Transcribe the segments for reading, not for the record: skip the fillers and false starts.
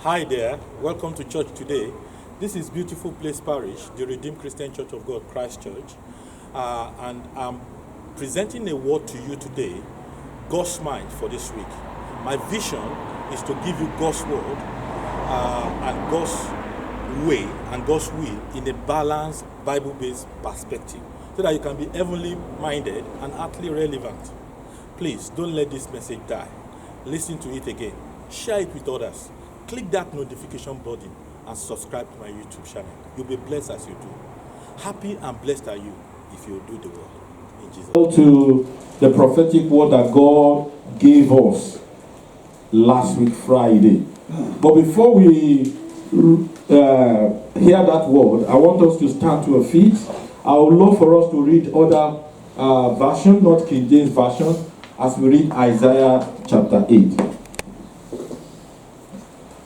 Hi there, welcome to church today. This is Beautiful Place Parish, the Redeemed Christian Church of God, Christ Church. And I'm presenting a word to you today, God's mind for this week. My vision is to give you God's word and God's way and God's will in a balanced, Bible-based perspective so that you can be heavenly minded and earthly relevant. Please don't let this message die. Listen to it again. Share it with others. Click that notification button and subscribe to my YouTube channel. You'll be blessed as you do. Happy and blessed are you if you do the work. In Jesus' name. To the prophetic word that God gave us last week, Friday. But before we hear that word, I want us to stand to our feet. I would love for us to read other version, not King James version, as we read Isaiah chapter 8.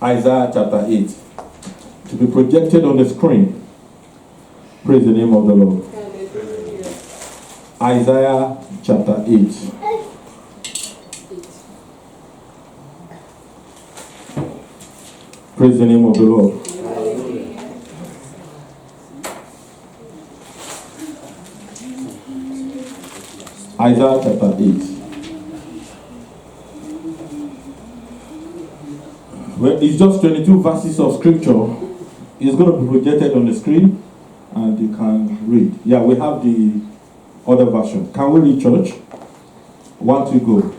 Isaiah chapter 8. To be projected on the screen. Praise the name of the Lord. Isaiah chapter 8. Praise the name of the Lord. Isaiah chapter 8. Well, it's just 22 verses of scripture. It's going to be projected on the screen and you can read. Yeah, we have the other version. Can we read, church? 1, 2, go.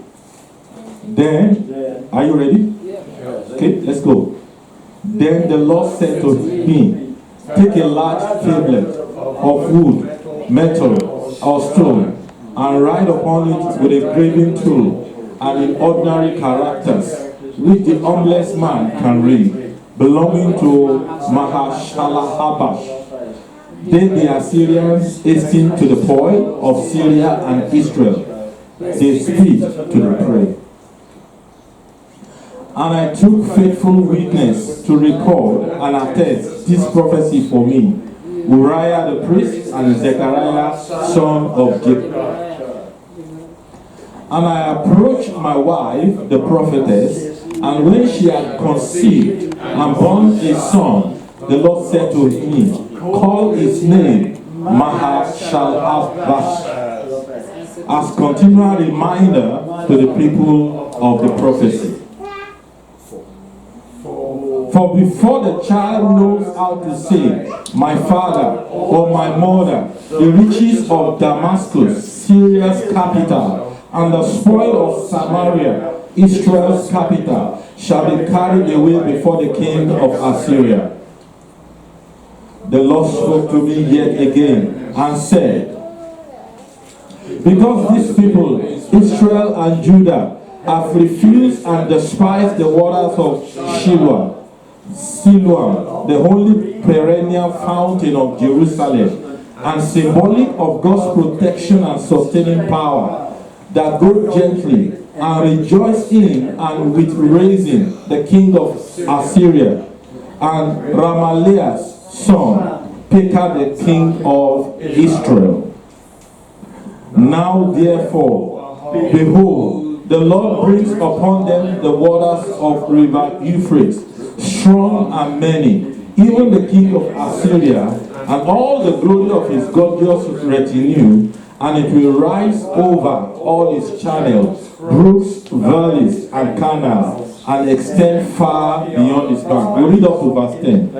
Then, are you ready? Okay, let's go. Then the Lord said to me, take a large tablet of wood, metal, or stone, and write upon it with a graving tool and in ordinary characters, which the humblest man can read, belonging to Mahashalahabash. Then the Assyrians hastened to the spoil of Syria and Israel. They speed to the prey. And I took faithful witness to record and attest this prophecy for me, Uriah the priest and Zechariah son of Jacob. And I approached my wife, the prophetess, and when she had conceived and born a son, the Lord said to me, call his name Mahashalahabash, as continual reminder to the people of the prophecy. For before the child knows how to say, my father or my mother, the riches of Damascus, Syria's capital, and the spoil of Samaria, Israel's capital, shall be carried away before the king of Assyria. The Lord spoke to me yet again and said, because these people, Israel and Judah, have refused and despised the waters of Siloam, the holy perennial fountain of Jerusalem, and symbolic of God's protection and sustaining power, that go gently and rejoice in and with raising the king of Assyria, and Ramaliah's son, Pekah the king of Israel. Now therefore, behold, the Lord brings upon them the waters of river Euphrates, strong and many, even the king of Assyria, and all the glory of his gorgeous retinue, and it will rise over all its channels, brooks, valleys, and canals, and extend far beyond its bank. We'll read up to verse 10.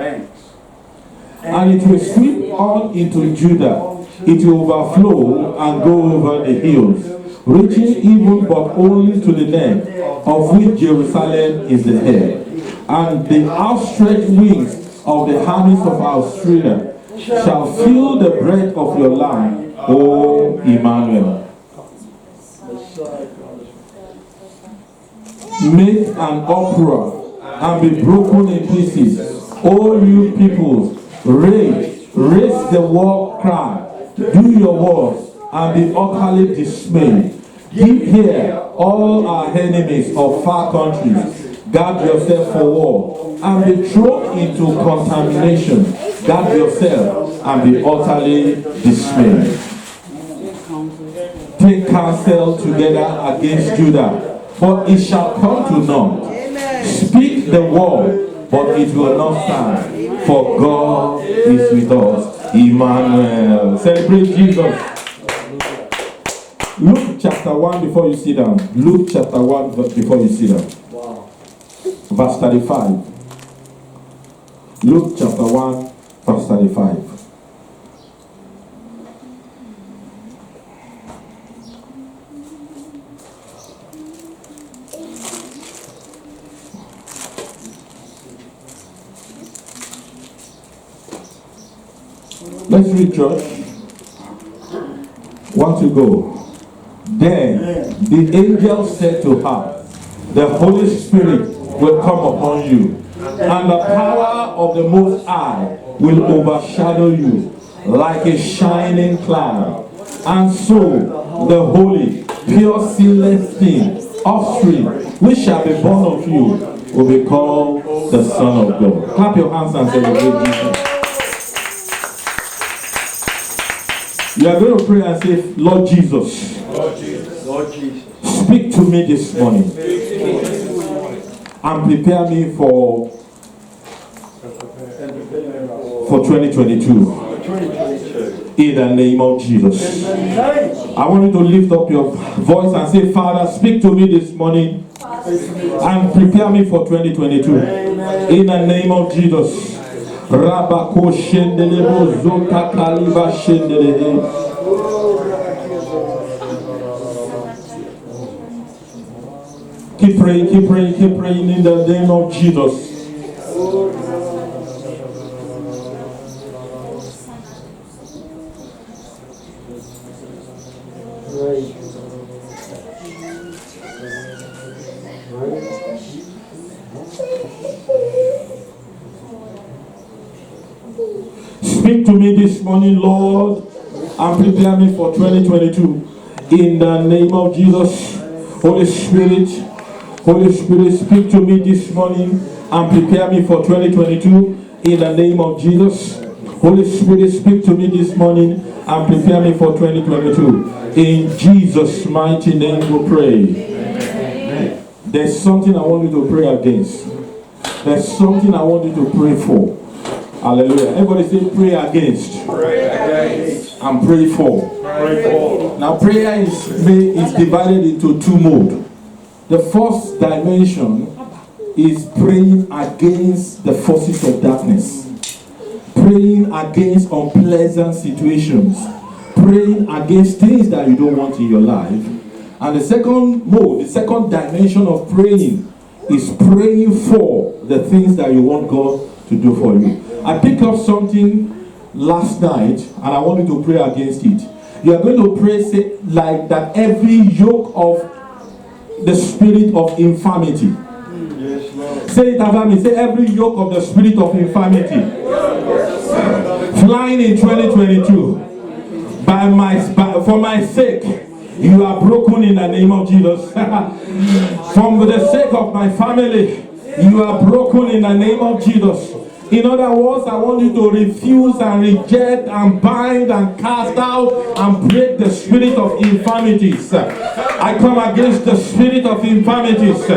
And it will sweep on into Judah. It will overflow and go over the hills, reaching even but only to the neck, of which Jerusalem is the head. And the outstretched wings of the armies of Assyria shall fill the breadth of your land, O Emmanuel. Make an uproar and be broken in pieces, O you peoples. Raise the war cry. Do your worst and be utterly dismayed. Give ear, all our enemies of far countries. Guard yourself for war and be thrown into contamination. Guard yourself and be utterly dismayed. Take counsel together against Judah, but it shall come to naught. Speak the word, but it will not stand, for God is with us. Emmanuel. Celebrate Jesus. Luke chapter 1 before you sit down. Luke chapter 1 before you sit down. Wow. Verse 35. Luke chapter 1 verse 35. Let's read, church. 1 to go. Then the angel said to her, the Holy Spirit will come upon you, and the power of the Most High will overshadow you like a shining cloud. And so the holy, pure, sinless thing, offspring, which shall be born of you, will be called the Son of God. Clap your hands and celebrate Jesus. You are going to pray and say, Lord Jesus, Lord Jesus, speak to me this morning and prepare me for 2022. In the name of Jesus. I want you to lift up your voice and say, Father, speak to me this morning and prepare me for 2022. In the name of Jesus. Rabako shendelebo zota kaliba shendele. Keep praying, keep praying, keep praying in the name of Jesus. Speak to me this morning, Lord, and prepare me for 2022. In the name of Jesus. Holy Spirit, speak to me this morning and prepare me for 2022. In the name of Jesus. Holy Spirit, speak to me this morning and prepare me for 2022. In Jesus' mighty name we pray. Amen. There's something I want you to pray against. There's something I want you to pray for. Hallelujah. Everybody say pray against. Pray against. And pray for. Pray for. Now prayer is divided into two modes. The first dimension is praying against the forces of darkness. Praying against unpleasant situations. Praying against things that you don't want in your life. And the second mode, the second dimension of praying is praying for the things that you want God to do for you. I picked up something last night and I want you to pray against it. You are going to pray say, like that every yoke of the spirit of infirmity. Yes, Lord. Say it after me. Say every yoke of the spirit of infirmity. Flying in 2022. For my sake, you are broken in the name of Jesus. For the sake of my family, you are broken in the name of Jesus. In other words, I want you to refuse and reject and bind and cast out and break the spirit of infirmities. I come against the spirit of infirmities.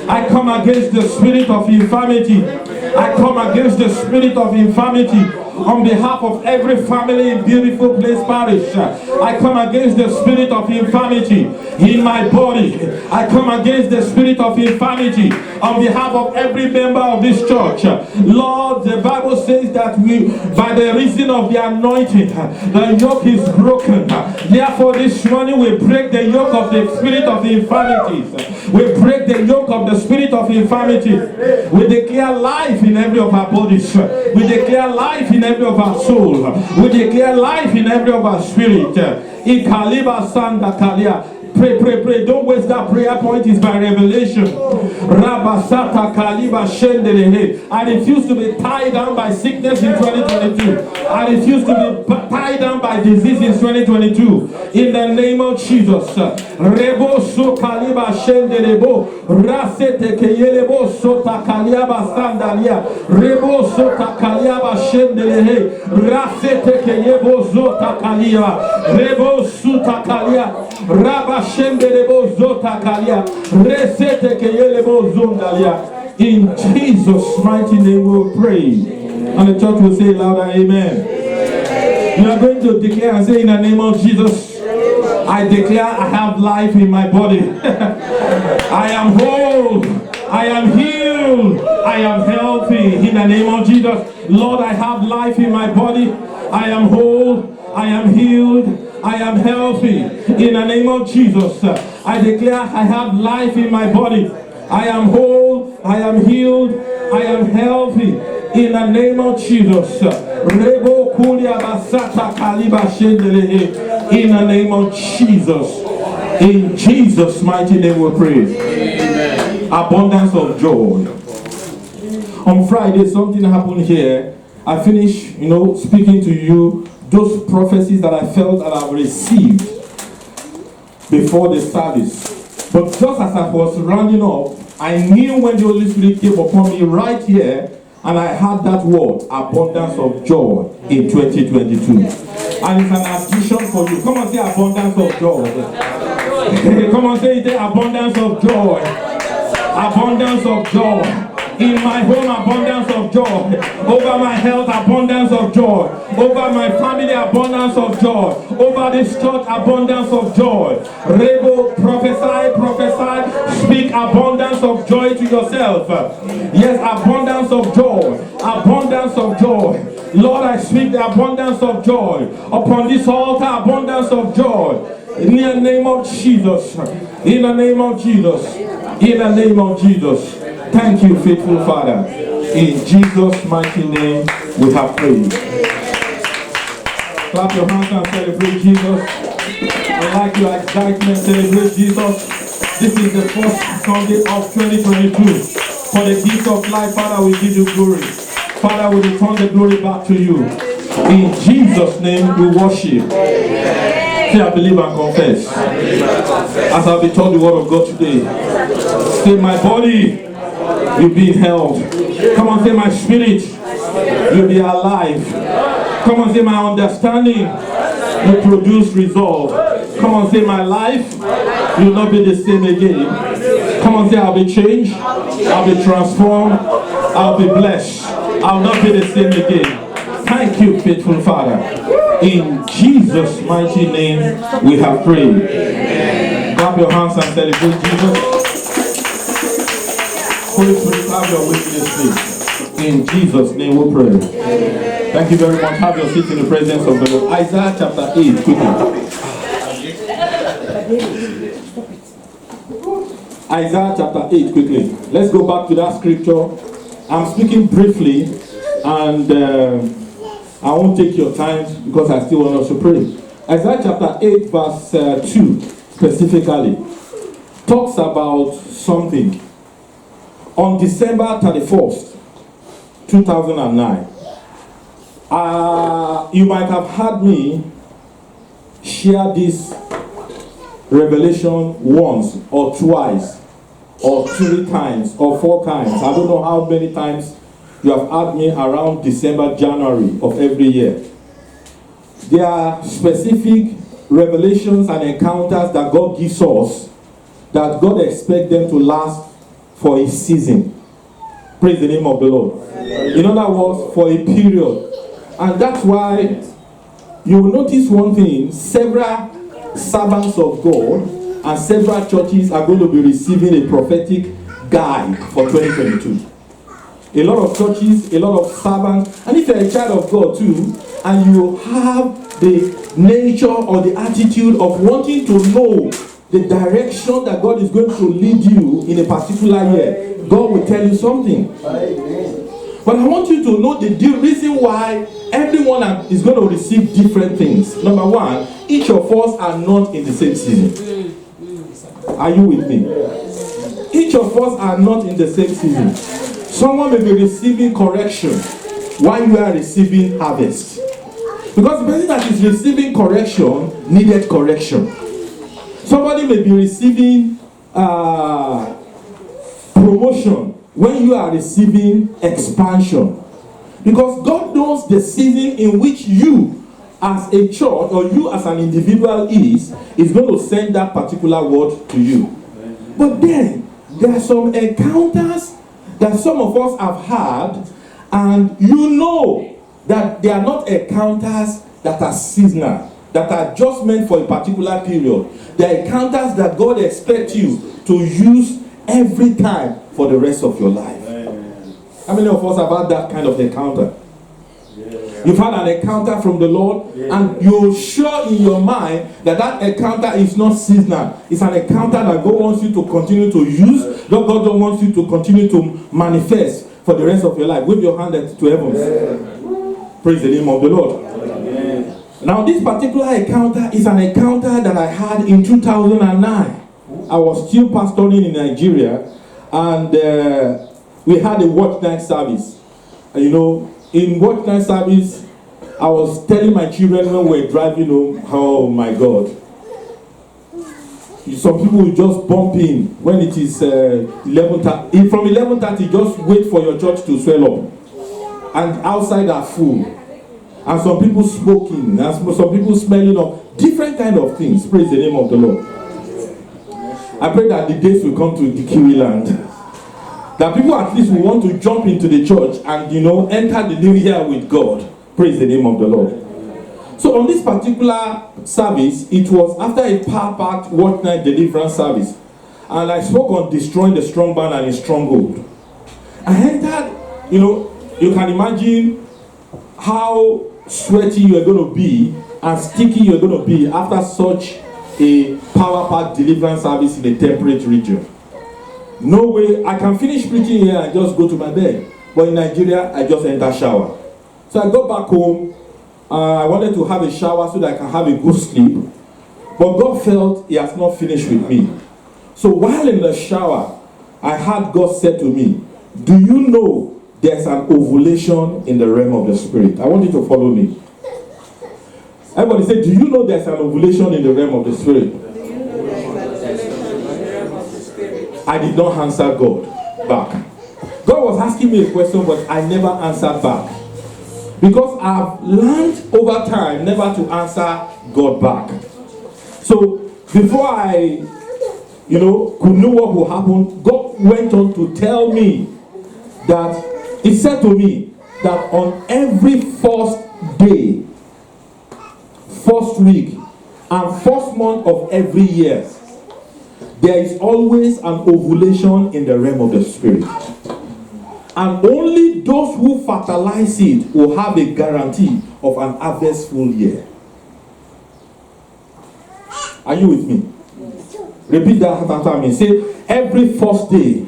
I come against the spirit of infirmity. I come against the spirit of infirmity on behalf of every family in Beautiful Place Parish. I come against the spirit of infirmity in my body. I come against the spirit of infirmity on behalf of every member of this church. Lord, the Bible says that we, by the reason of the anointing, the yoke is broken. Therefore, this morning we break the yoke of the spirit of infirmities. We break the yoke of the spirit of infirmity. We declare life in every of our bodies. We declare life in every of our soul. We declare life in every of our spirit. Ikaliba Sanda Kalia. Pray, pray, pray. Don't waste that prayer point. It's by revelation. Rabasata Kaliba Shendelehe. I refuse to be tied down by sickness in 2022. I refuse to be tied down by disease in 2022. In the name of Jesus. Rebo so Kaliba Shendelebo. Rasete Keyelebo Sota Kaliaba Sandalia. Rebo Sota Kaliaba Shendelehe. Rasete Keyebo Zota Kalia. Rebo Suta Kalia. Rabba in In Jesus' mighty name we pray. And the church will say louder, amen. You are going to declare and say, in the name of Jesus, I declare I have life in my body. I am whole. I am healed. I am healthy. In the name of Jesus. Lord, I have life in my body. I am whole. I am healed. I am healthy. In the name of Jesus. I declare I have life in my body. I am whole. I am healed. I am healthy. In the name of Jesus. In the name of Jesus. In Jesus' mighty name we pray. Amen. Abundance of joy. On Friday, something happened here. I finished, speaking to you those prophecies that I felt that I've received before the service. But just as I was rounding up, I knew when the Holy Spirit came upon me right here, and I had that word, abundance of joy, in 2022. And it's an addition for you. Come on, say abundance of joy. Come on, say it, abundance of joy. Abundance of joy. In my home, abundance of joy. Over my health, abundance of joy. Over my family, abundance of joy. Over this church, abundance of joy. Rebo, prophesy, speak abundance of joy to yourself. Yes, abundance of joy. Abundance of joy. Lord, I speak the abundance of joy. Upon this altar, abundance of joy. In the name of Jesus. In the name of Jesus. In the name of Jesus. Thank you, faithful Father. In Jesus' mighty name, we have prayed. Clap your hands and celebrate Jesus. I like your excitement, celebrate Jesus. This is the first Sunday of 2022. For the gift of life, Father, we give you glory. Father, we return the glory back to you. In Jesus' name, we worship. Say, I believe and confess. As I'll be taught the word of God today. Say, my body will be held. Come on, say my spirit will be alive. Come on, say my understanding will produce resolve. Come on, say my life will not be the same again. Come on, say I'll be changed, I'll be transformed, I'll be blessed. I'll not be the same again. Thank you, faithful Father. In Jesus' mighty name we have prayed. Clap your hands and celebrate Jesus. Holy Spirit, have your way in this place. In Jesus' name we pray. Thank you very much. Have your seat in the presence of the Lord. Isaiah chapter 8, quickly. Isaiah chapter 8, quickly. Let's go back to that scripture. I'm speaking briefly, and I won't take your time because I still want us to pray. Isaiah chapter 8, verse 2, specifically, talks about something. On December 31st, 2009, you might have heard me share this revelation once or twice or 3 times or 4 times. I don't know how many times you have heard me around December, January of every year. There are specific revelations and encounters that God gives us that God expects them to last for a season. Praise the name of the Lord. In other words, for a period. And that's why you will notice one thing: several servants of God and several churches are going to be receiving a prophetic guide for 2022. A lot of churches, a lot of servants, and if you're a child of God too, and you have the nature or the attitude of wanting to know the direction that God is going to lead you in a particular year, God will tell you something. But I want you to know the reason why everyone is going to receive different things. Number one, each of us are not in the same season. Are you with me? Each of us are not in the same season. Someone may be receiving correction while you are receiving harvest. Because the person that is receiving correction needed correction. Somebody may be receiving promotion when you are receiving expansion. Because God knows the season in which you as a church or you as an individual is going to send that particular word to you. But then there are some encounters that some of us have had, and you know that they are not encounters that are seasonal, that are just meant for a particular period. They are encounters that God expects you to use every time for the rest of your life. How many of us have had that kind of encounter? You've had an encounter from the Lord, and you're sure in your mind that that encounter is not seasonal. It's an encounter that God wants you to continue to use, that God wants you to continue to manifest for the rest of your life. Wave your hand to heaven. Praise the name of the Lord. Now, this particular encounter is an encounter that I had in 2009. I was still pastoring in Nigeria, and we had a watch night service. You know, in watch night service, I was telling my children when we were driving home, oh my God. Some people will just bump in when it is 11:30. From 11:30, just wait for your church to swell up. And outside are full. And some people smoking, and some people smelling of different kind of things. Praise the name of the Lord. I pray that the days will come to the Kiwi land. That people at least will want to jump into the church and, enter the new year with God. Praise the name of the Lord. So on this particular service, it was after a power-packed watch night deliverance service. And I spoke on destroying the strong man and his stronghold. I entered, you can imagine how sweaty you are going to be and sticky you are going to be after such a power-packed deliverance service in a temperate region. No way, I can finish preaching here and just go to my bed. But in Nigeria, I just enter shower. So I go back home. I wanted to have a shower so that I can have a good sleep. But God felt He has not finished with me. So while in the shower, I heard God said to me, do you know there's an ovulation in the realm of the Spirit? I want you to follow me. Everybody say, do you know there's an ovulation in the realm of the Spirit? I did not answer God back. God was asking me a question, but I never answered back. Because I've learned over time never to answer God back. So before I, could know what will happen, God went on to tell me that, He said to me that on every first day, first week, and first month of every year, there is always an ovulation in the realm of the Spirit. And only those who fertilize it will have a guarantee of an harvestful year. Are you with me? Repeat that after me. Say, every first day,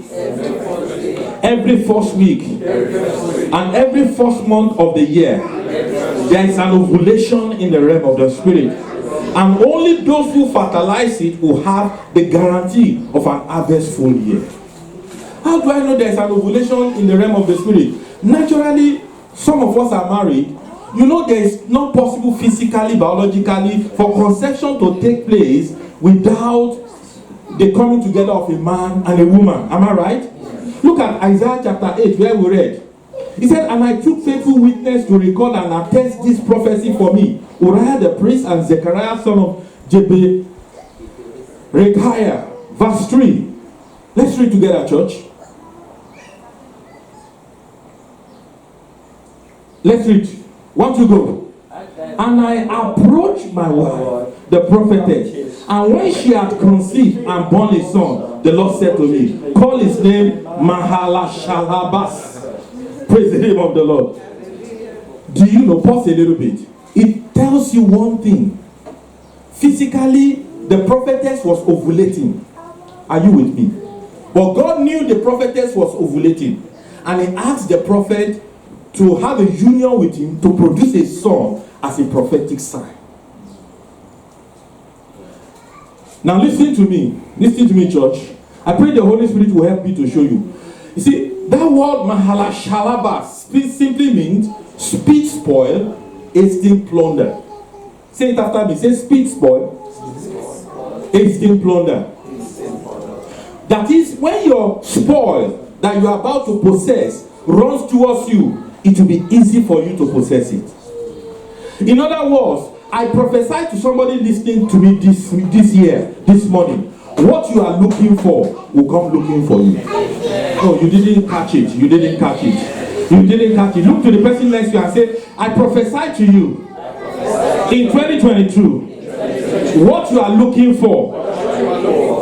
every first week, and every first month of the year, there is an ovulation in the realm of the Spirit. And only those who fertilize it will have the guarantee of an harvestful year. How do I know there is an ovulation in the realm of the Spirit? Naturally, some of us are married. There is not possible physically, biologically, for conception to take place without the coming together of a man and a woman. Am I right? Look at Isaiah chapter 8 where we read. He said, and I took faithful witness to record and attest this prophecy for me. Uriah the priest and Zechariah son of Jeberechiah. Verse 3. Let's read together, church. Let's read. 1, 2, go. And I approached my wife, the prophetess, and when she had conceived and born a son, the Lord said to me, call his name Mahalashalabas. Praise the name of the Lord. Do you know, pause a little bit. It tells you one thing. Physically, the prophetess was ovulating. Are you with me? But God knew the prophetess was ovulating. And He asked the prophet to have a union with him to produce a son as a prophetic sign. Now listen to me. Listen to me, church. I pray the Holy Spirit will help me to show you. You see, that word Mahalashalabas simply means speed spoil, hasting plunder. Say it after me. Say speed spoil, hasting plunder. That is, when your spoil that you are about to possess runs towards you, it will be easy for you to possess it. In other words, I prophesy to somebody listening to me this morning. what you are looking for will come looking for you. Oh, you didn't catch it. You didn't catch it. You didn't catch it. Look to the person next to you and say, I prophesy to you in 2022, what you are looking for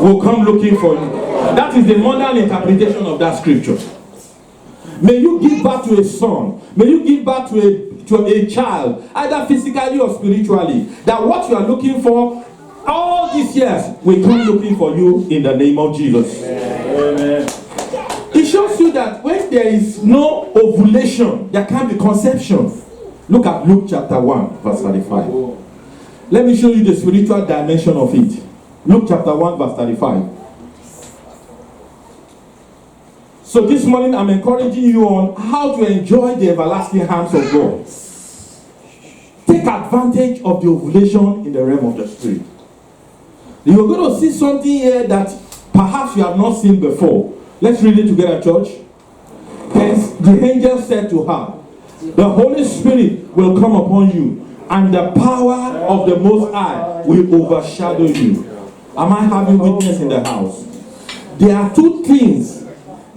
will come looking for you. That is the modern interpretation of that scripture. May you give birth to a son. May you give birth to a child, either physically or spiritually, that what you are looking for all these years will come looking for you in the name of Jesus. Amen. It shows you that when there is no ovulation, there can be conception. Look at Luke chapter 1, verse 35. Let me show you the spiritual dimension of it. Luke chapter 1, verse 35. So this morning I'm encouraging you on how to enjoy the everlasting hands of God. Take advantage of the ovulation in the realm of the spirit. You're going to see something here that perhaps you have not seen before. Let's read it together, church. Hence, the angel said to her, the Holy Spirit will come upon you, and the power of the Most High will overshadow you. Am I having witness in the house? There are two things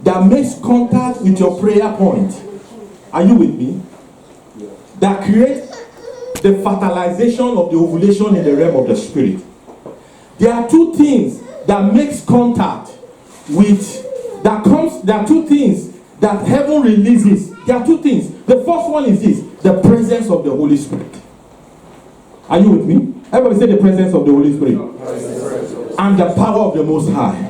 that makes contact with your prayer point. Are you with me? That create the fertilization of the ovulation in the realm of the spirit. There are two things that makes contact with, there are two things that heaven releases. There are two things. The first one is this, the presence of the Holy Spirit. Are you with me? Everybody say the presence of the Holy Spirit. And the power of the Most High.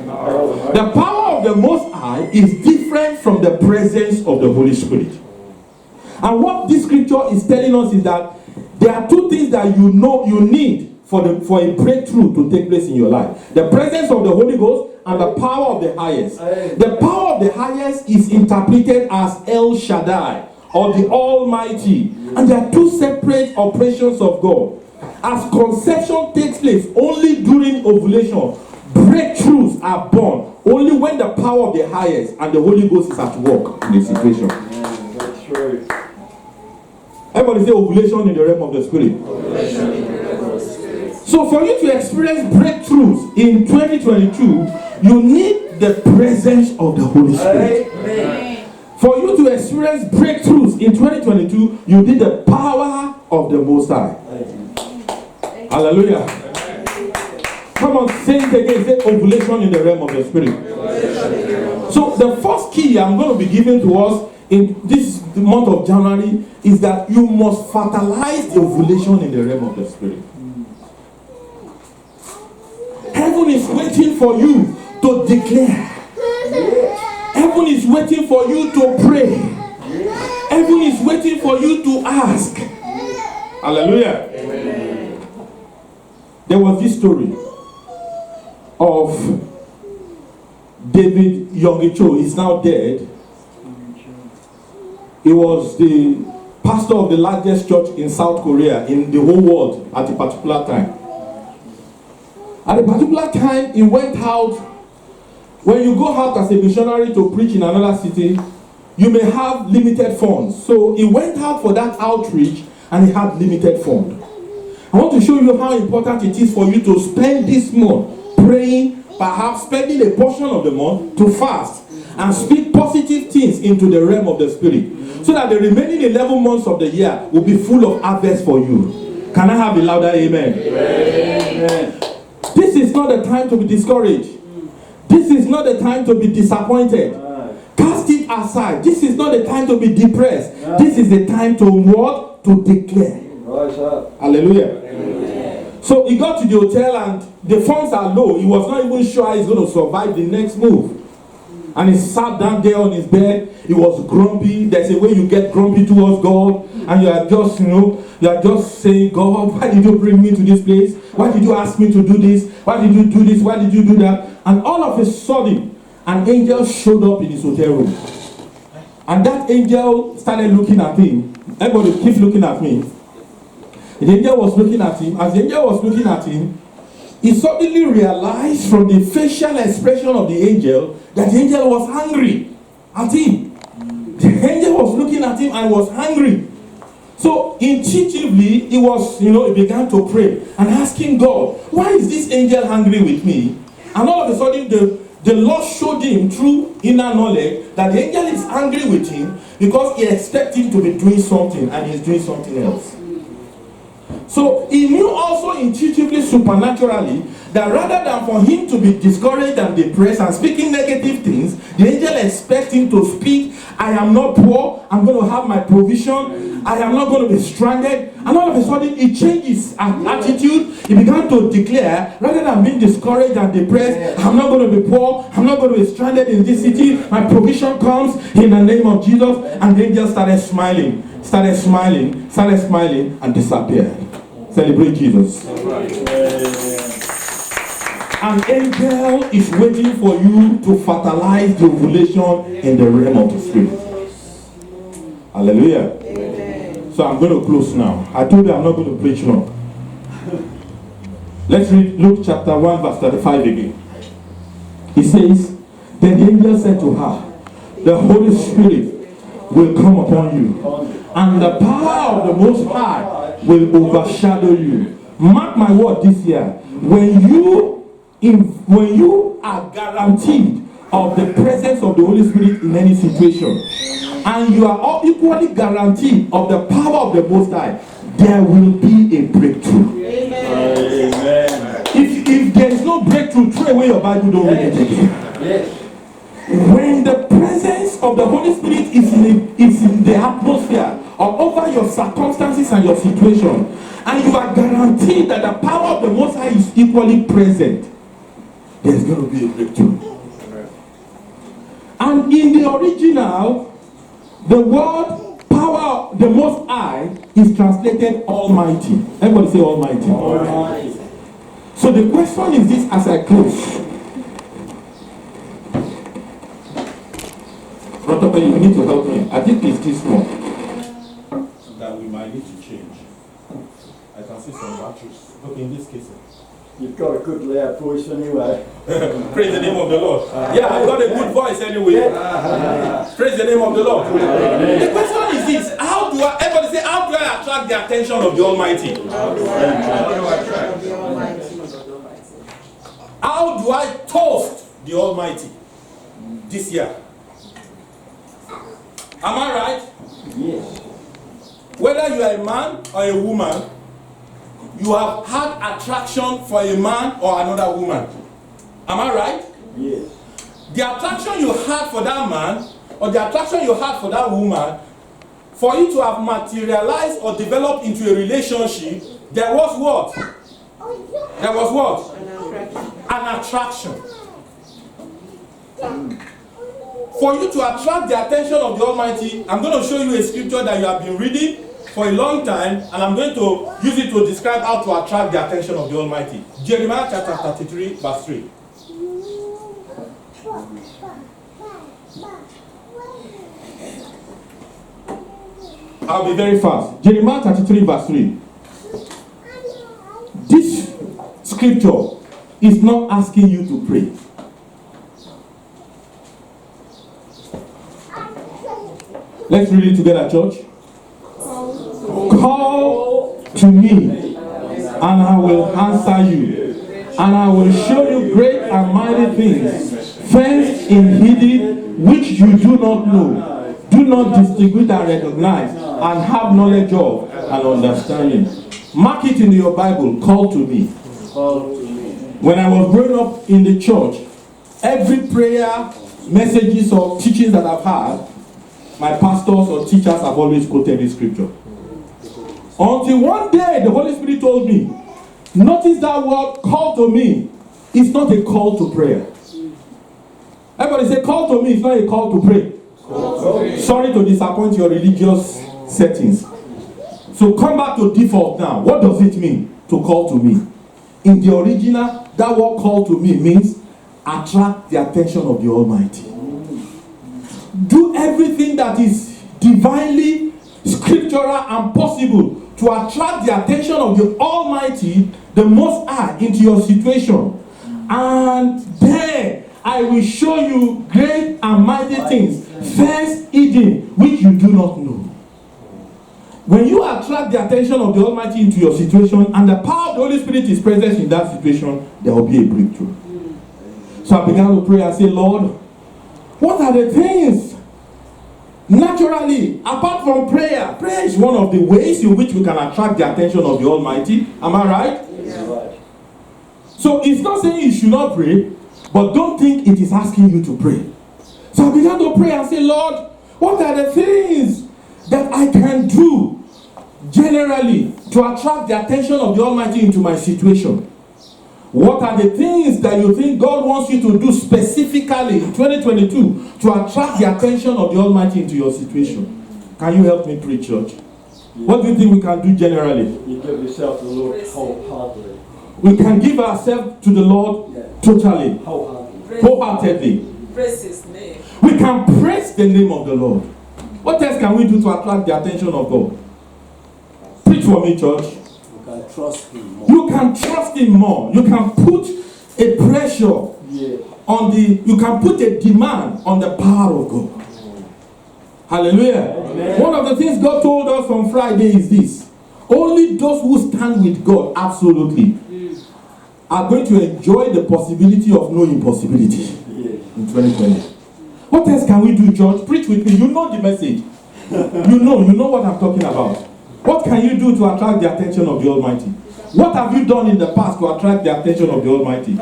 The power of the Most High is different from the presence of the Holy Spirit. And what this scripture is telling us is that there are two things that you know you need for a breakthrough to take place in your life. The presence of the Holy Ghost and the power of the highest. The power of the highest is interpreted as El Shaddai, or the Almighty. And there are two separate operations of God. As conception takes place only during ovulation, breakthroughs are born only when the power of the highest and the Holy Ghost is at work in the situation. That's right. Everybody say ovulation in the realm of the spirit. So for you to experience breakthroughs in 2022, you need the presence of the Holy Spirit. Amen. For you to experience breakthroughs in 2022, you need the power of the Most High. Hallelujah. Come on, say it again. Say ovulation in the realm of the spirit. So the first key I'm going to be giving to us in this month of January is that you must fertilize the ovulation in the realm of the spirit. Heaven is waiting for you to declare. Heaven is waiting for you to pray. Heaven is waiting for you to ask. Hallelujah. Amen. There was this story of David Yonggi-Cho. He's now dead. He was the pastor of the largest church in South Korea, in the whole world, at a particular time. At a particular time, he went out. When you go out as a missionary to preach in another city, you may have limited funds. So he went out for that outreach and he had limited funds. I want to show you how important it is for you to spend this month praying, perhaps spending a portion of the month to fast and speak positive things into the realm of the spirit, so that the remaining 11 months of the year will be full of harvest for you. Can I have a louder amen? Amen. This is not the time to be discouraged. This is not the time to be disappointed. Cast it aside. This is not the time to be depressed. This is the time to what? To declare. Hallelujah. Amen. So he got to the hotel and the funds are low. He was not even sure he's going to survive the next move. And he sat down there on his bed. He was grumpy. There's a way you get grumpy towards God. And you are just, you are just saying, God, why did you bring me to this place? Why did you ask me to do this? Why did you do this? Why did you do that? And all of a sudden, an angel showed up in his hotel room. And that angel started looking at him. Everybody keep looking at me. The angel was looking at him. As the angel was looking at him, he suddenly realized from the facial expression of the angel that the angel was angry at him. The angel was looking at him and was angry. So intuitively, he was, he began to pray and asking God, why is this angel angry with me? And all of a sudden, the Lord showed him through inner knowledge that the angel is angry with him because he expects him to be doing something and he's doing something else. So he knew also intuitively, supernaturally, that rather than for him to be discouraged and depressed and speaking negative things, the angel expects him to speak, I am not poor, I'm going to have my provision, I am not going to be stranded. And all of a sudden, he changed his attitude. He began to declare, rather than being discouraged and depressed, I'm not going to be poor, I'm not going to be stranded in this city, my provision comes in the name of Jesus. And the angel started smiling, and disappeared. Celebrate Jesus. An angel is waiting for you to fertilize the ovulation in the realm of the spirit. Hallelujah. Amen. So I'm going to close now. I told you I'm not going to preach now. Let's read Luke chapter 1 verse 35 again. He says, then the angel said to her, the Holy Spirit will come upon you, and the power of the Most High will overshadow you. Mark my word this year. When you are guaranteed of the presence of the Holy Spirit in any situation, and you are all equally guaranteed of the power of the Most High, there will be a breakthrough. Amen. If there is no breakthrough, throw away your Bible, don't read it again. Yes. When the presence of the Holy Spirit is in the atmosphere or over your circumstances and your situation, and you are guaranteed that the power of the Most High is equally present, there's going to be a breakthrough. And in the original, the word power of the Most High is translated Almighty. Everybody say Almighty. Almighty. So the question is this as I close. Brother, you need to help me. I think it's this one that we might need to change. I can see some batteries. Okay, in this case. You've got a good loud voice anyway. Praise the name of the Lord. Yeah, I got a good voice anyway. Praise the name of the Lord. The question is this: everybody say, how do I attract the attention of the Almighty? How do I toast the Almighty this year? Am I right? Yes. Whether you are a man or a woman, you have had attraction for a man or another woman. Am I right? Yes. The attraction you had for that man or the attraction you had for that woman, for it to have materialized or developed into a relationship, there was what? There was what? An attraction. For you to attract the attention of the Almighty, I'm going to show you a scripture that you have been reading for a long time, and I'm going to use it to describe how to attract the attention of the Almighty. Jeremiah chapter 33, verse 3. I'll be very fast. Jeremiah 33, verse 3. This scripture is not asking you to pray. Let's read it together, church. Call to me, and I will answer you, and I will show you great and mighty things, fenced in hidden, which you do not know, do not distinguish and recognize, and have knowledge of and understanding. Mark it in your Bible. Call to me. When I was growing up in the church, every prayer, messages, or teachings that I've had, my pastors or teachers have always quoted this scripture. Until one day the Holy Spirit told me, notice that word call to me. It's not a call to prayer. Everybody say call to me. It's not a call to pray. Sorry to disappoint your religious settings. So come back to default now. What does it mean to call to me? In the original, that word call to me means attract the attention of the Almighty. Do everything that is divinely, scriptural, and possible to attract the attention of the Almighty, the Most High, into your situation. And then I will show you great and mighty things, first hidden, which you do not know. When you attract the attention of the Almighty into your situation, and the power of the Holy Spirit is present in that situation, there will be a breakthrough. So I began to pray and say, Lord, what are the things? Naturally, apart from prayer, prayer is one of the ways in which we can attract the attention of the Almighty. Am I right? Right. So it's not saying you should not pray, but don't think it is asking you to pray. So I began to pray and say, Lord, what are the things that I can do generally to attract the attention of the Almighty into my situation? What are the things that you think God wants you to do specifically in 2022 to attract the attention of the Almighty into your situation? Can you help me preach, church? What do you think we can do generally? You give yourself to the Lord wholeheartedly. We can give ourselves to the Lord totally, wholeheartedly. Praise His name. We can praise the name of the Lord. What else can we do to attract the attention of God? Preach for me, church. You can trust Him more. You can trust Him more. You can put a pressure on you can put a demand on the power of God. Hallelujah. Amen. One of the things God told us on Friday is this: only those who stand with God absolutely are going to enjoy the possibility of no impossibility in 2020. What else can we do, church? Preach with me. You know the message. You know what I'm talking about. What can you do to attract the attention of the Almighty? What have you done in the past to attract the attention of the Almighty?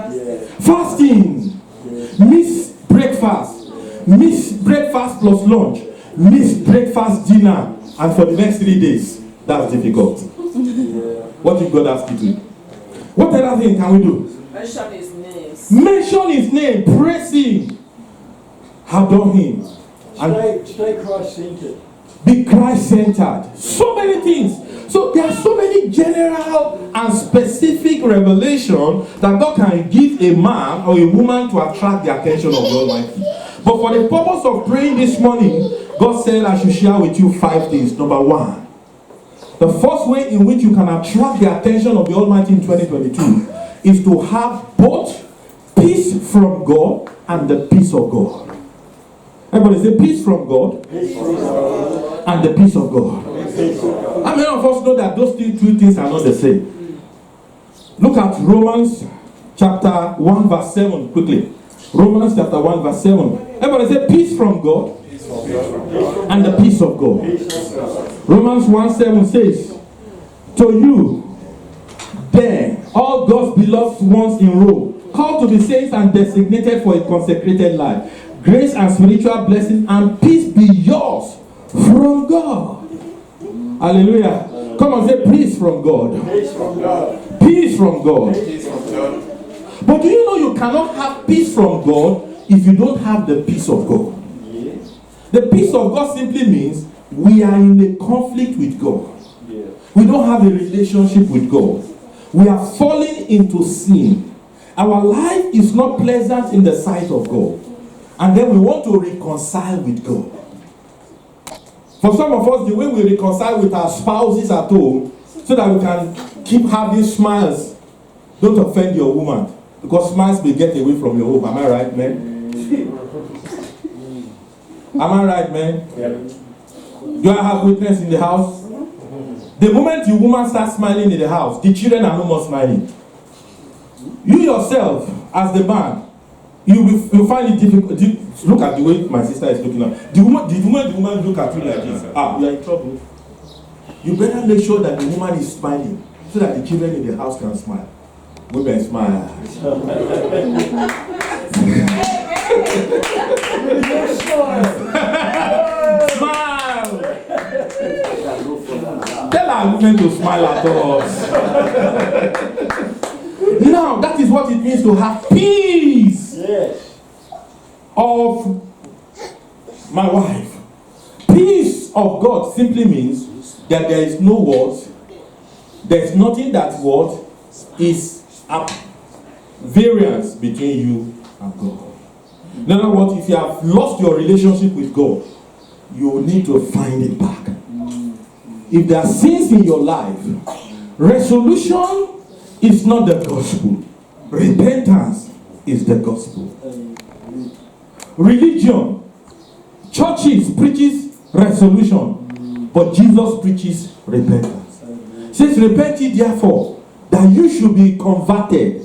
Fasting. Miss breakfast. Miss breakfast plus lunch. Miss breakfast dinner. And for the next 3 days. That's difficult. What if God asks you to do? What other thing can we do? Mention His name. Mention His name. Praise Him. Adore Him. And Stay Christ-centered. be Christ-centered. So many things. So there are so many general and specific revelation that God can give a man or a woman to attract the attention of the Almighty. But for the purpose of praying this morning, God said I should share with you 5 things. Number 1, the first way in which you can attract the attention of the Almighty in 2022 is to have both peace from God and the peace of God. Everybody say peace from God and the peace of God. How many of us know that those two things are not the same? Look at Romans chapter 1 verse 7 quickly. Romans chapter 1 verse 7. Everybody say peace from God and the peace of God. Romans 1:7 says, to you, then, all God's beloved ones in Rome, called to be saints and designated for a consecrated life, grace and spiritual blessing and peace be yours from God. Hallelujah. Come on, say peace from God. Peace from God. Peace from God. But do you know you cannot have peace from God if you don't have the peace of God? The peace of God simply means we are in a conflict with God. We don't have a relationship with God. We are falling into sin. Our life is not pleasant in the sight of God. And then we want to reconcile with God. For some of us, the way we reconcile with our spouses at home, so that we can keep having smiles. Don't offend your woman, because smiles may get away from your home. Am I right, man? Am I right, man? Do I have witness in the house? The moment your woman starts smiling in the house, the children are no more smiling. You yourself, as the man, you find it difficult. Look at the way my sister is looking at. The woman look at you like this. You are in trouble. You better make sure that the woman is smiling, so that the children in the house can smile. Women smile. Smile. Tell our women to smile at us. Now, that is what it means to have peace of my wife. Peace of God simply means that there is no what, there is nothing that what is a variance between you and God. In other words, if you have lost your relationship with God, you will need to find it back. If there are sins in your life, resolution is not the gospel. Repentance is the gospel. Religion, churches preaches resolution, but Jesus preaches repentance. It says, repent ye therefore, that you should be converted,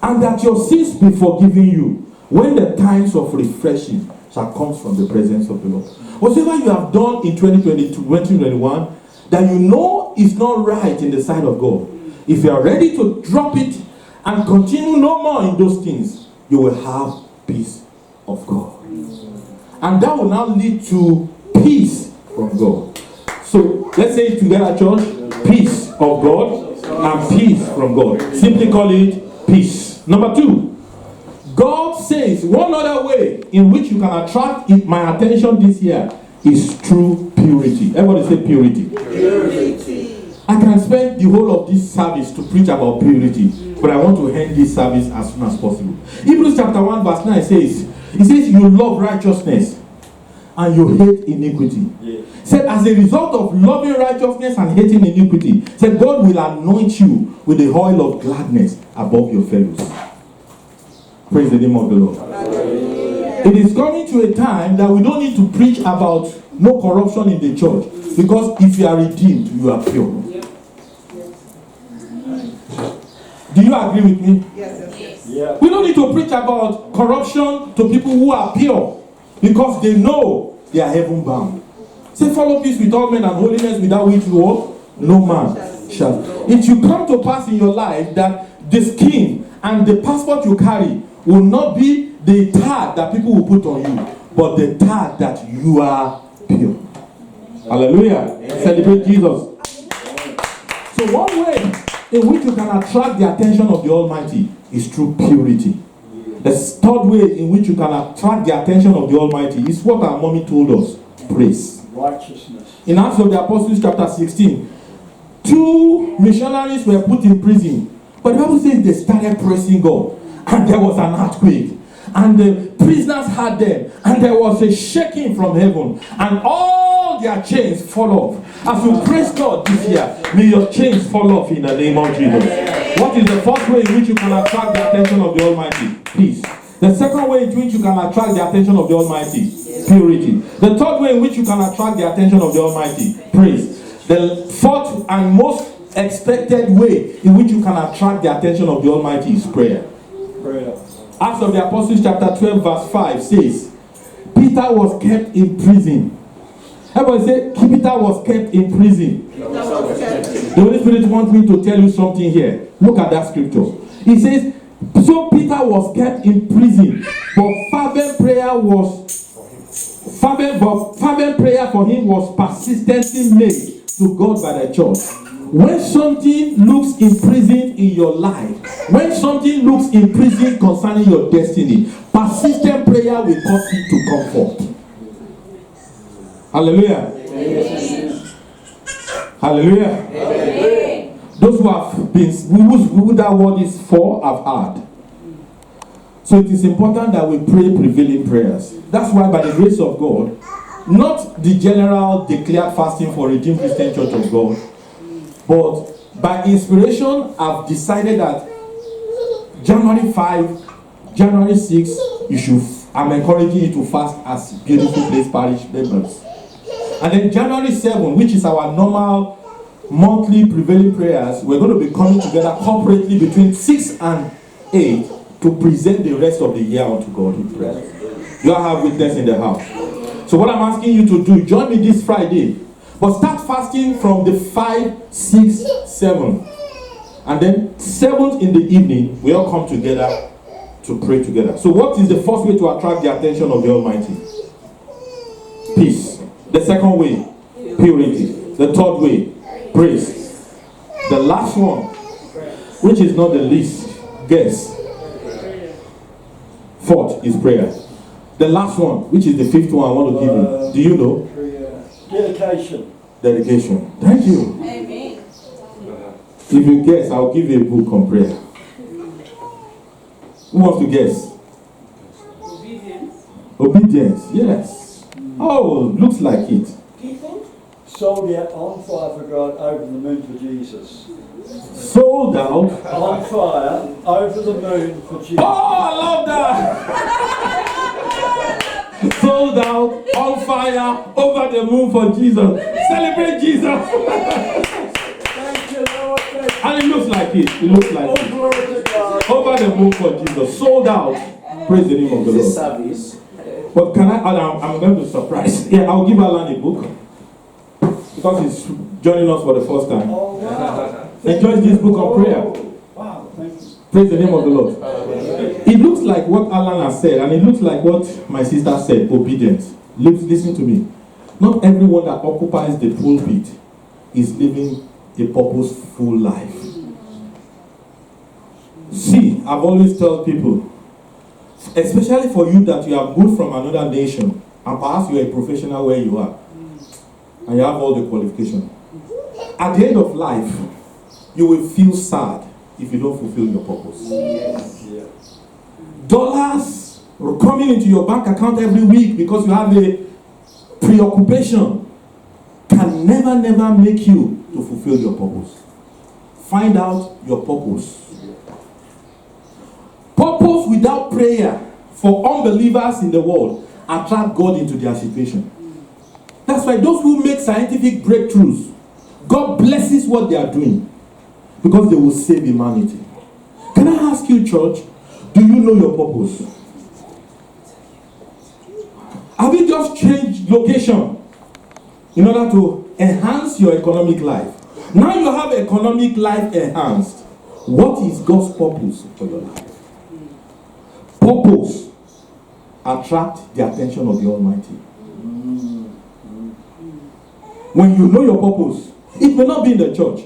and that your sins be forgiven you when the times of refreshing shall come from the presence of the Lord. Whatever you have done in 2022, 2021, that you know is not right in the sight of God, if you are ready to drop it and continue no more in those things, you will have peace of God. And that will now lead to peace from God. So let's say it together, church. Peace of God and peace from God. Simply call it peace. Number 2, God says one other way in which you can attract my attention this year is through purity. Everybody say purity. Purity. I can spend the whole of this service to preach about purity, but I want to end this service as soon as possible. Hebrews chapter 1 verse 9 says, it says you love righteousness and you hate iniquity. Said as a result of loving righteousness and hating iniquity, said God will anoint you with the oil of gladness above your fellows. Praise the name of the Lord. It is coming to a time that we don't need to preach about no corruption in the church, because if you are redeemed, you are pure. Do you agree with me? Yes. Yeah. We don't need to preach about corruption to people who are pure, because they know they are heaven bound. Say, follow peace with all men and holiness, without which you walk, no man shall. It should come to pass in your life that the skin and the passport you carry will not be the tag that people will put on you, but the tag that you are pure. Hallelujah. Celebrate Jesus. So one way in which you can attract the attention of the Almighty is through purity. The third way in which you can attract the attention of the Almighty is what our mommy told us: praise. Righteousness. In Acts of the Apostles chapter 16, 2 missionaries were put in prison, but the Bible says they started praising God, and there was an earthquake, and the prisoners had them, and there was a shaking from heaven, and all their chains fall off. As you praise God this year, may your chains fall off in the name of Jesus. What is the first way in which you can attract the attention of the Almighty? Peace. The second way in which you can attract the attention of the Almighty? Purity. The third way in which you can attract the attention of the Almighty? Praise. The fourth and most expected way in which you can attract the attention of the Almighty is prayer. Prayer. Acts of the Apostles chapter 12 verse 5 says, Peter was kept in prison. Everybody say, Peter was kept in prison. The Holy Spirit wants me to tell you something here. Look at that scripture. It says, so Peter was kept in prison, but fervent prayer for him was persistently made to God by the church. When something looks imprisoned in your life, when something looks imprisoned concerning your destiny, persistent prayer will cause it to comfort. Hallelujah. Amen. Hallelujah. Amen. Those who have been, who that word is for, have heard. So it is important that we pray prevailing prayers. That's why, by the grace of God, not the general declared fasting for Redeemed Christian Church of God, but by inspiration, I've decided that January 5, January 6, I'm encouraging you to fast as Beautiful Place Parish members. And then January 7, which is our normal monthly prevailing prayers, we're going to be coming together corporately between 6 and 8 to present the rest of the year unto God in prayer. You all have witness in the house. So what I'm asking you to do, join me this Friday, but start fasting from the 5, 6, 7. And then 7th in the evening, we all come together to pray together. So what is the first way to attract the attention of the Almighty? Peace. The second way, purity. The third way, praise. The last one, which is not the least, guess. Fourth is prayer. The last one, which is the fifth one I want to give you. Do you know? Dedication. Dedication. Thank you. Amen. If you guess, I'll give you a book on prayer. Who wants to guess? Obedience. Obedience, yes. Oh, looks like it. Sold out, on fire for God, over the moon for Jesus. Sold out. On fire, over the moon for Jesus. Oh, I love that. Sold out, on fire, over the moon for Jesus. Celebrate Jesus. Thank you, Lord. Thank you. And it looks like it. It looks like Oh, it. glory to God. Over Whatever they move for Jesus, sold out. Praise the name of the This Lord. service. But I'm going to surprise. Yeah, I'll give Alan a book because he's joining us for the first time. Oh, wow. Enjoy this book on prayer. Wow, thank you. Praise the name of the Lord. It looks like what Alan has said, and it looks like what my sister said, obedience. Listen to me. Not everyone that occupies the pulpit is living a purposeful life. See, I've always told people, especially for you that you have moved from another nation, and perhaps you are a professional where you are, and you have all the qualifications. At the end of life, you will feel sad if you don't fulfill your purpose. Yes. Yeah. Dollars coming into your bank account every week because you have a preoccupation can never make you to fulfill your purpose. Find out your purpose. Purpose without prayer for unbelievers in the world attract God into their situation. That's why those who make scientific breakthroughs, God blesses what they are doing because they will save humanity. Can I ask you, church, do you know your purpose? Have you just changed location in order to enhance your economic life? Now you have economic life enhanced. What is God's purpose for your life? Purpose attract the attention of the Almighty. When you know your purpose, it may not be in the church,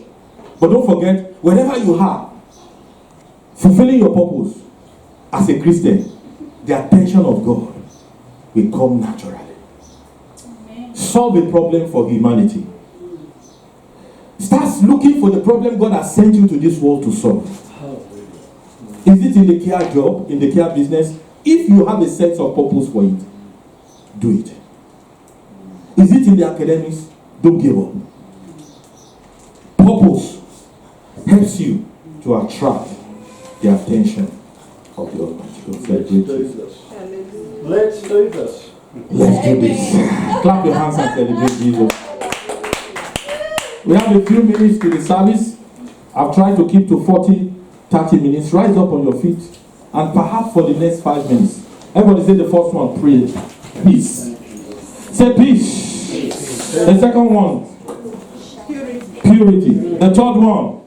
but don't forget, wherever you are, fulfilling your purpose as a Christian, the attention of God will come naturally. Solve a problem for humanity. Start looking for the problem God has sent you to this world to solve. Is it in the care job, in the care business? If you have a sense of purpose for it, do it. Is it in the academics? Don't give up. Purpose helps you to attract the attention of the Almighty. Let's do this. Let's do this. Let's do this. Clap your hands and celebrate Jesus. We have a few minutes to the service. I've tried to keep to 30 minutes. Rise up on your feet. And perhaps for the next 5 minutes. Everybody say the first one, pray. Peace. Say peace. The second one, purity. The third one,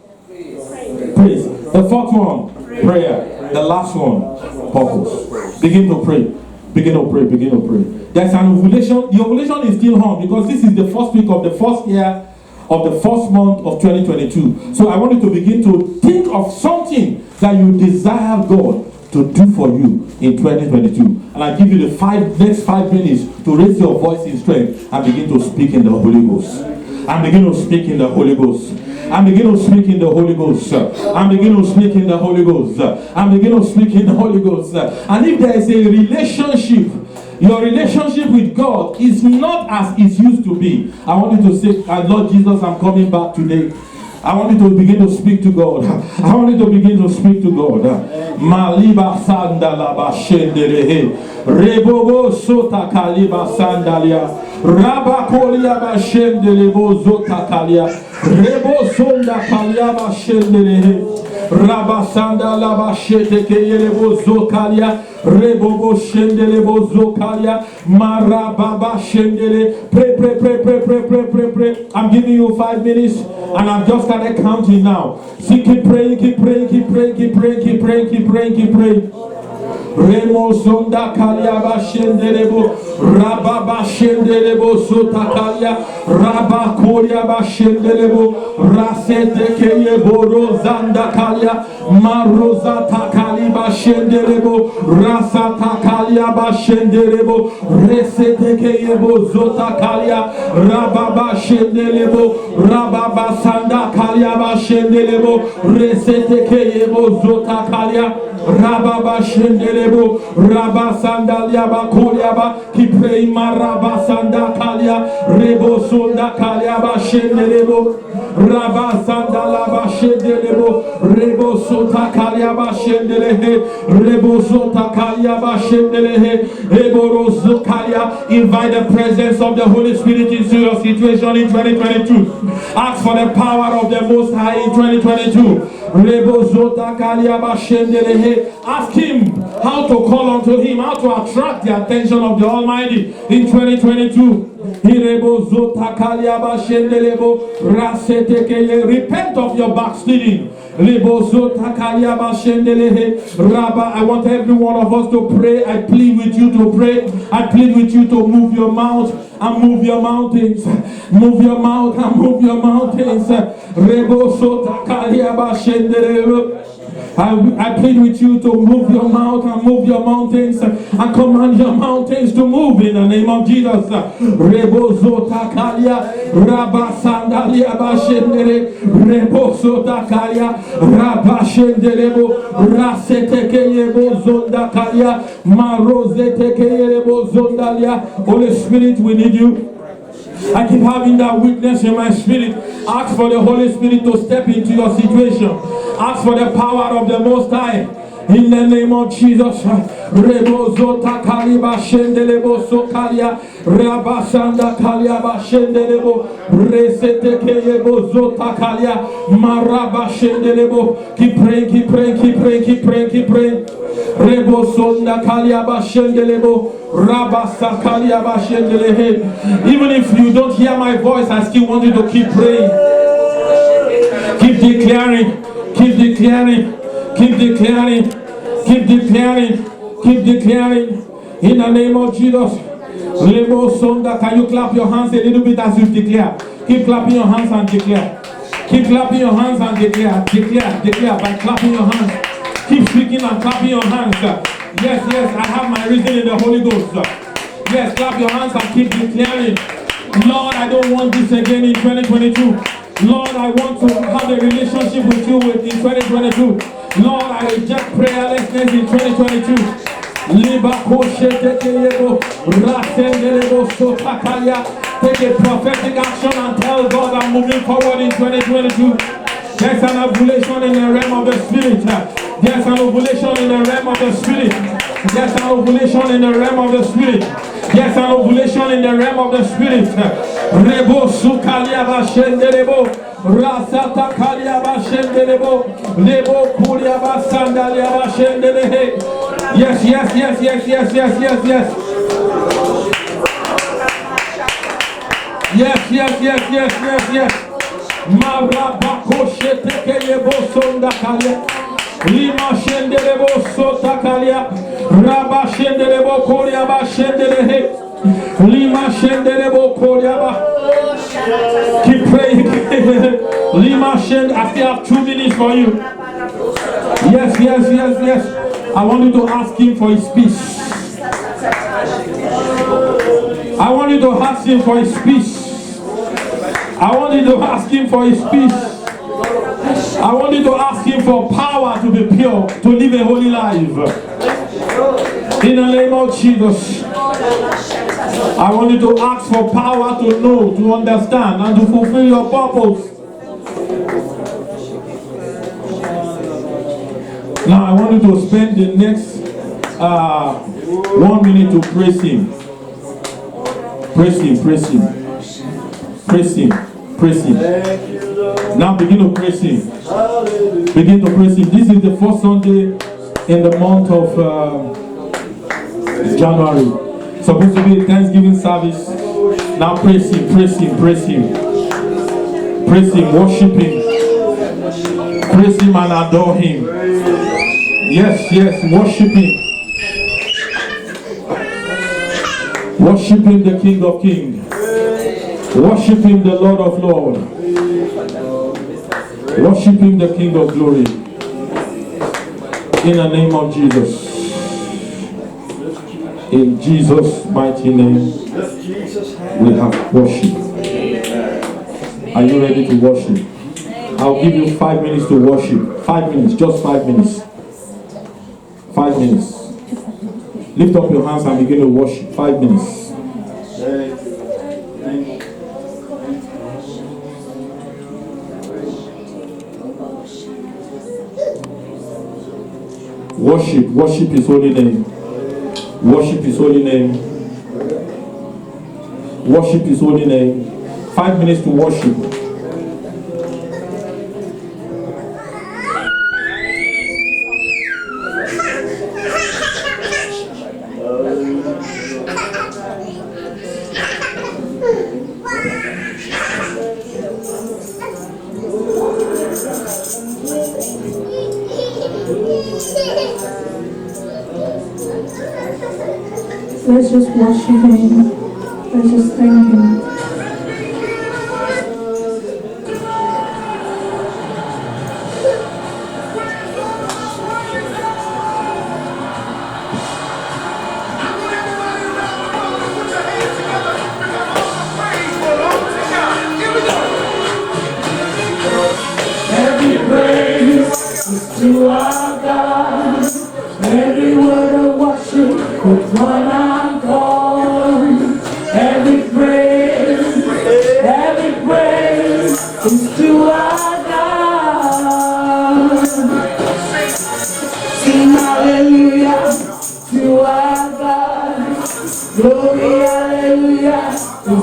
praise. The fourth one, prayer. The last one, purpose. Begin to pray. Begin to pray. Begin to pray. There's an ovulation. The ovulation is still on because this is the first week of the first year of the first month of 2022. So I want you to begin to think of something that you desire God to do for you in 2022. And I give you the next 5 minutes to raise your voice in strength and begin to speak in the Holy Ghost. And begin to speak in the Holy Ghost. And begin to speak in the Holy Ghost. And begin to speak in the Holy Ghost. And begin to speak in the Holy Ghost. And if there is a relationship, your relationship with God is not as it used to be. I want you to say, Lord Jesus, I'm coming back today. I want you to begin to speak to God. I want you to begin to speak to God. Maliba sandalaba shendelehe. Rebobo sota kaliba sandalia. Raba koliaba shendelebo zota kalia. Rebo sonda kaliaba shendelehe. Raba sandalaba sheteke yerebo zokalia. Rebobo shendelebo zokalia. Marababa shendele. Pray. I'm giving you 5 minutes and I've just started counting now. So keep praying. Remo sonda kaliaba shendelebo. Rababa shendelebo sota kalia. Raba koriaba shendelebo. Rasete keye boro zanda kalia. Maroza takaliba shendelebo. Rasata kaliaba shendelebo. Resete keye bo zota kalia. Rababa shendelebo. Rababa sanda kaliaba shendelebo. Resete keye bo zota kalia. Rababa shendelebo. Rabasanda liaba koriaba. Keep praying. Marabasanda kalia. Rebo sonda kaliaba shendelebo. Rabasanda laba shendelebo. Rebo sota kaliaba shendelehe. Rebo sota kaliaba shendelehe. Eborozo kalia. Invite the presence of the Holy Spirit into your situation in 2022. Ask for the power of the Most High in 2022. Ask him how to call unto him, how to attract the attention of the Almighty in 2022. Repent of your backsliding. Rabba, I want every one of us to pray. I plead with you to pray. I plead with you to move your mouth and move your mountains. Move your mouth and move your mountains. I plead with you to move your mouth and move your mountains and command your mountains to move in the name of Jesus. Rebo Zotakalia, Rabba Sandalia Bashendere, Rebo Zotakalia, Rabba Shenderebo, Rasetekeyebo Zondakalia, Marozetekeyebo Zondalia. Holy Spirit, we need you. I keep having that witness in my spirit. Ask for the Holy Spirit to step into your situation. Ask for the power of the Most High. In the name of Jesus. Rebo Zota Kaliba Shendelebo Sokalia, Rabasanda Kaliaba Shendelebo, Resete Keyebo Zota Kalia, Maraba Shendelebo. Keep praying, keep praying, keep praying, keep praying, keep praying. Rebo Sonda Kaliaba Shendelebo. Even if you don't hear my voice, I still want you to keep praying. Keep declaring, keep declaring, keep declaring, keep declaring, keep declaring. In the name of Jesus. Can you clap your hands a little bit as you declare? Keep clapping your hands and declare. Keep clapping your hands and declare. Declare by clapping your hands. Keep speaking and clapping your hands. Yes, I have my reason in the Holy Ghost. Yes, clap your hands and keep declaring. Lord, I don't want this again in 2022. Lord, I want to have a relationship with you in 2022. Lord, I reject prayerlessness in 2022. Take a prophetic action and tell God I'm moving forward in 2022. There's an ovulation in the realm of the Spirit. There's an ovulation in the realm of the Spirit. There's an ovulation in the realm of the Spirit. There's an ovulation in the realm of the Spirit. Rebo sukalia bashendelebo, rasata kalia bashendelebo, lebo kulia basandalia bashendelehe. Yes. Yes. Marabako shetekeyebo sondakalia. Lima shendelebo sotakalia, Rabba shendelebo koriaba shendelehe, Lima shendelebo koriaba. Keep praying. Lima shend. I still have 2 minutes for you. Yes. I want you to ask him for his peace. I want you to ask him for his peace. I want you to ask him for his peace. I want you to ask him for power to be pure, to live a holy life. In the name of Jesus. I want you to ask for power to know, to understand, and to fulfill your purpose. Now I want you to spend the next 1 minute to praise him. Praise him. Now begin to praise him. Begin to praise him. This is the first Sunday in the month of January. Supposed to be a Thanksgiving service. Now praise him, worship him. Praise him and adore him. Yes, worship him. Worship him, the King of Kings. Worship him, the Lord of Lords. Worship him, the King of Glory. In the name of Jesus. In Jesus' mighty name, we have worship. Are you ready to worship? I'll give you 5 minutes to worship. 5 minutes, just 5 minutes. 5 minutes. Lift up your hands and begin to worship. 5 minutes. Worship his holy name. Worship his holy name. Worship his holy name. 5 minutes to worship. let's just worship Him. Let's just thank Him. Every praise is to our God. Every word of worship with one accord. Every praise is to our God. Sing hallelujah to our God. Glory hallelujah is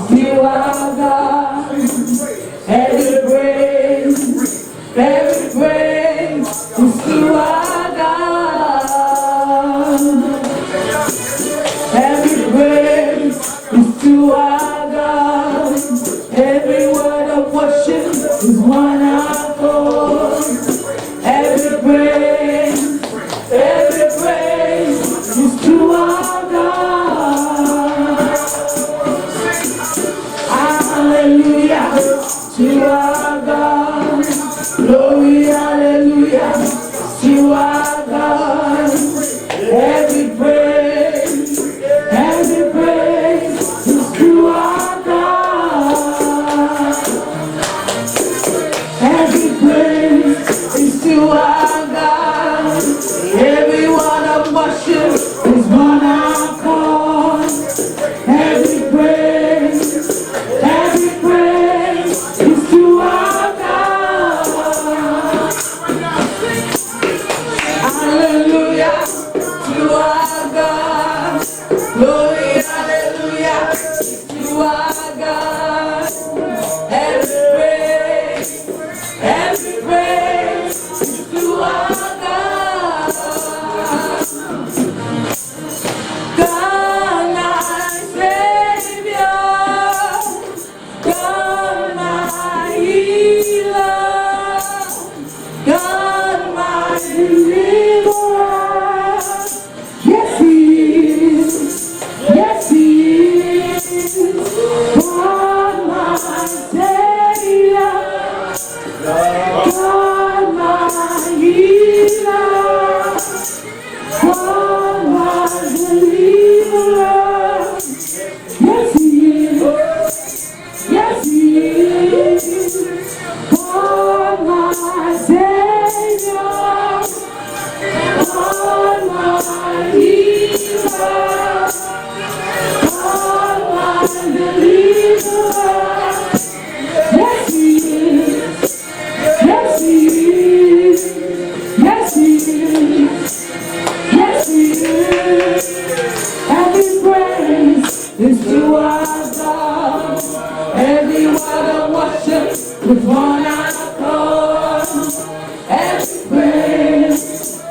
to our God. Every praise is to our God. Every praise is to our God. Every word of worship is one accord. Every praise is to our God. Hallelujah to our God. Glory, hallelujah to our God. Every praise is to our God. Every praise is to our God. Every word of worship is one accord. Every praise is to our God. Hallelujah to our God. Glory, hallelujah to our God. Every praise is to our God. God, my Savior. God, my healer, God, my deliverer. Yes, He is. Yes, He is. God, my Savior, God, my healer, God, my deliverer. Yes, He is. Yes, He is. God, my Savior. God, my healer. God, my deliverer. Yes, He is. Yes, He is. Yes, He is. Yes, He is. Every praise is to our God. Every word of worship with one accord. Every praise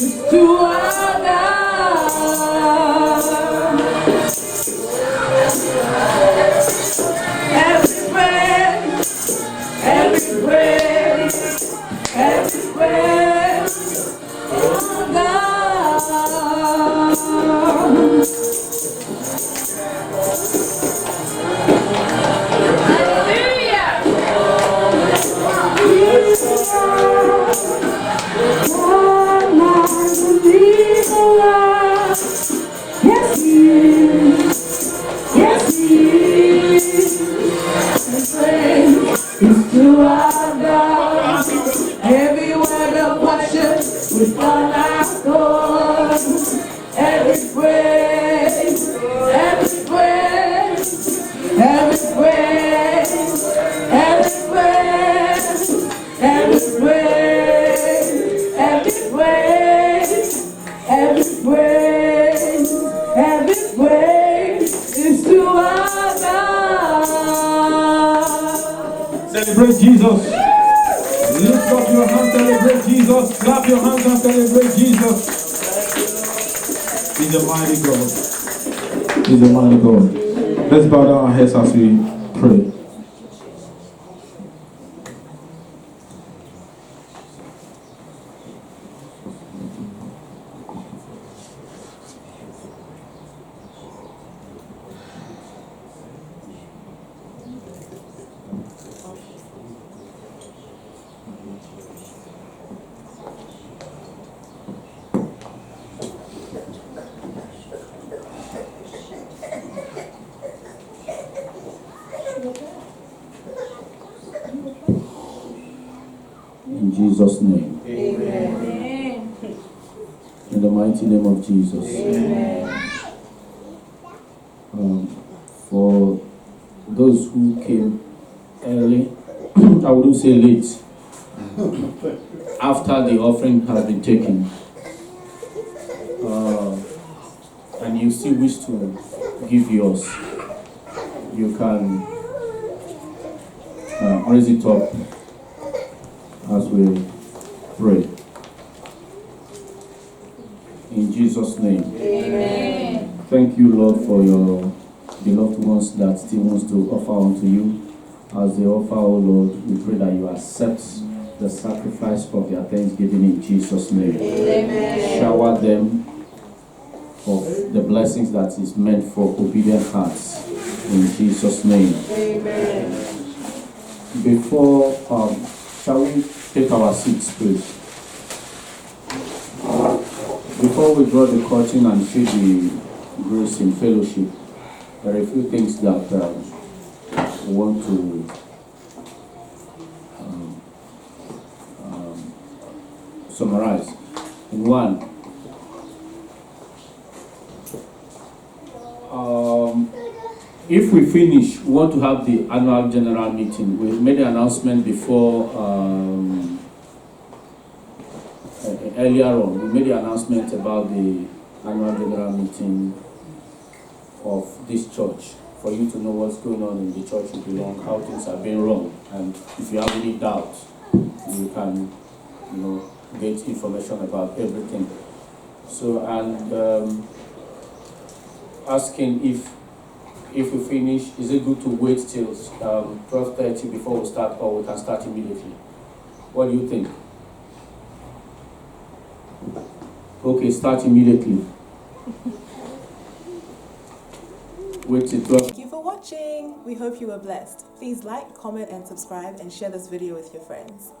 is to our God. Every praise oh God. Hallelujah. God, my deliverer. Yes, He is. Yes, He is. It's to our God. Every word of worship with one accord. Every praise is to our God. Celebrate Jesus. Lift up your hands, celebrate Jesus. Clap your hands and celebrate Jesus. He's a mighty God. is a mighty God. Let's bow down our heads as we pray. In Jesus' name. Amen. In the mighty name of Jesus. For those who came early, I wouldn't say late, after the offering has been taken, and you still wish to give yours, you can raise it up as we pray. In Jesus' name. Amen. Thank you, Lord, for your beloved ones that still wants to offer unto you. As they offer, O Lord, we pray that you accept the sacrifice of their thanksgiving in Jesus' name. Amen. Shower them of the blessings that is meant for obedient hearts in Jesus' name. Amen. Before, shall we take our seats, please? Before we draw the curtain and share the grace in fellowship, there are a few things that we want to summarize. In one, if we finish, we want to have the annual general meeting. We made an announcement before earlier on. We made the announcement about the annual general meeting of this church for you to know what's going on in the church you belong, how things are being run, and if you have any doubt, you can, get information about everything. So, and asking if we finish, is it good to wait till 12:30 before we start, or we can start immediately? What do you think? Okay, start immediately. Wait till 12. Thank you for watching. We hope you were blessed. Please like, comment, and subscribe, and share this video with your friends.